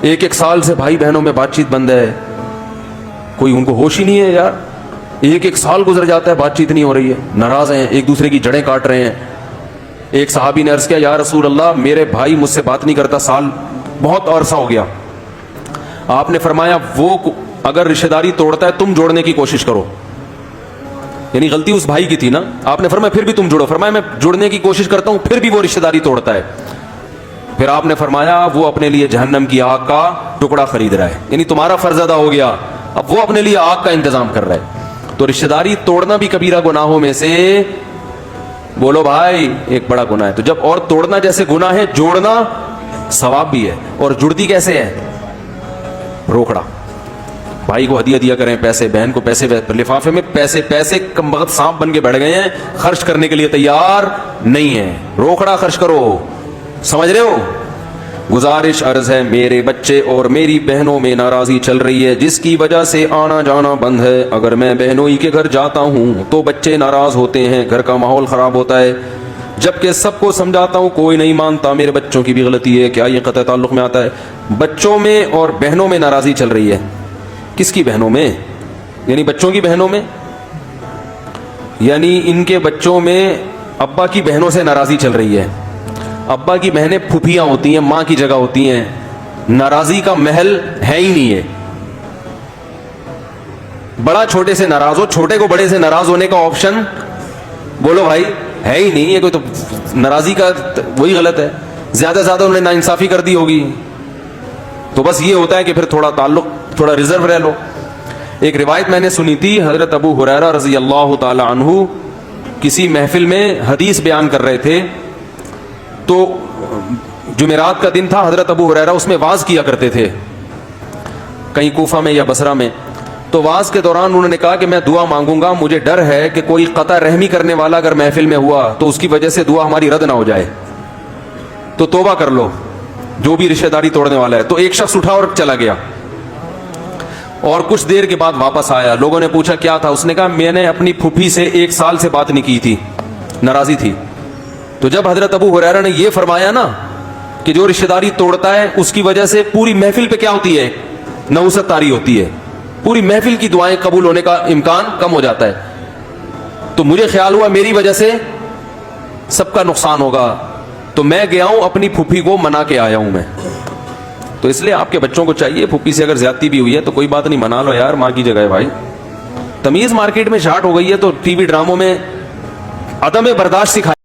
ایک ایک سال سے بھائی بہنوں میں بات چیت بند ہے, کوئی ان کو ہوش ہی نہیں ہے یار. ایک ایک سال گزر جاتا ہے, بات چیت نہیں ہو رہی ہے, ناراض ہیں, ایک دوسرے کی جڑیں کاٹ رہے ہیں. ایک صحابی نے عرض کیا, یا رسول اللہ میرے بھائی مجھ سے بات نہیں کرتا, سال بہت عرصہ ہو گیا. آپ نے فرمایا وہ اگر رشتہ داری توڑتا ہے تم جوڑنے کی کوشش کرو. یعنی غلطی اس بھائی کی تھی نا. آپ نے فرمایا پھر بھی تم جوڑو. فرمایا میں جوڑنے کی کوشش کرتا ہوں پھر بھی وہ رشتہ داری توڑتا ہے. پھر آپ نے فرمایا وہ اپنے لیے جہنم کی آگ کا ٹکڑا خرید رہا ہے. یعنی تمہارا فرض ادا ہو گیا, اب وہ اپنے لیے آگ کا انتظام کر رہا ہے. تو رشتہ داری توڑنا بھی کبیرہ گناہوں میں سے, بولو بھائی, ایک بڑا گناہ ہے. تو جب اور توڑنا جیسے گناہ ہے, جوڑنا ثواب بھی ہے. اور جڑتی کیسے ہے؟ روکڑا. بھائی کو ہدیہ دیا کریں پیسے, بہن کو پیسے, لفافے میں پیسے, پیسے کم وقت سانپ بن کے بیٹھ گئے ہیں, خرچ کرنے کے لیے تیار نہیں ہے. روکڑا خرچ کرو, سمجھ رہے ہو. گزارش عرض ہے, میرے بچے اور میری بہنوں میں ناراضی چل رہی ہے جس کی وجہ سے آنا جانا بند ہے. اگر میں بہنوئی کے گھر جاتا ہوں تو بچے ناراض ہوتے ہیں, گھر کا ماحول خراب ہوتا ہے. جبکہ سب کو سمجھاتا ہوں کوئی نہیں مانتا. میرے بچوں کی بھی غلطی ہے. کیا یہ قطع تعلق میں آتا ہے؟ بچوں میں اور بہنوں میں ناراضی چل رہی ہے. کس کی بہنوں میں؟ یعنی بچوں کی بہنوں میں, یعنی ان کے بچوں میں ابا کی بہنوں سے ناراضی چل رہی ہے. ابا کی بہنیں پھوپھیاں ہوتی ہیں, ماں کی جگہ ہوتی ہیں. ناراضی کا محل ہے ہی نہیں ہے. بڑا چھوٹے سے ناراض ہو, چھوٹے کو بڑے سے ناراض ہونے کا آپشن بولو بھائی ہے ہی نہیں ہے. کوئی تو ناراضی کا وہی غلط ہے. زیادہ سے زیادہ انہوں نے ناانصافی کر دی ہوگی, تو بس یہ ہوتا ہے کہ پھر تھوڑا تعلق, تھوڑا ریزرو رہ لو. ایک روایت میں نے سنی تھی, حضرت ابو ہریرہ رضی اللہ تعالی عنہ کسی محفل میں حدیث بیان کر رہے تھے. تو جمعرات کا دن تھا, حضرت ابو ہریرہ اس میں واز کیا کرتے تھے, کہیں کوفہ میں یا بصرہ میں. تو واز کے دوران انہوں نے کہا کہ میں دعا مانگوں گا, مجھے ڈر ہے کہ کوئی قطع رحمی کرنے والا اگر محفل میں ہوا تو اس کی وجہ سے دعا ہماری رد نہ ہو جائے, تو توبہ کر لو جو بھی رشتہ داری توڑنے والا ہے. تو ایک شخص اٹھا اور چلا گیا, اور کچھ دیر کے بعد واپس آیا. لوگوں نے پوچھا کیا تھا؟ اس نے کہا میں نے اپنی پھوپھی سے 1 سال سے بات نہیں کی تھی, ناراضی تھی. تو جب حضرت ابو ہریرہ نے یہ فرمایا نا کہ جو رشتہ داری توڑتا ہے اس کی وجہ سے پوری محفل پہ کیا ہوتی ہے؟ نحوست طاری ہوتی ہے, پوری محفل کی دعائیں قبول ہونے کا امکان کم ہو جاتا ہے. تو مجھے خیال ہوا میری وجہ سے سب کا نقصان ہوگا, تو میں گیا ہوں اپنی پھوپھی کو منا کے آیا ہوں میں. تو اس لیے آپ کے بچوں کو چاہیے, پھوپھی سے اگر زیادتی بھی ہوئی ہے تو کوئی بات نہیں, منا لو یار, ماں کی جگہ ہے بھائی. تمیز مارکیٹ میں شارٹ ہو گئی ہے تو ٹی وی ڈراموں میں عدم برداشت سکھائی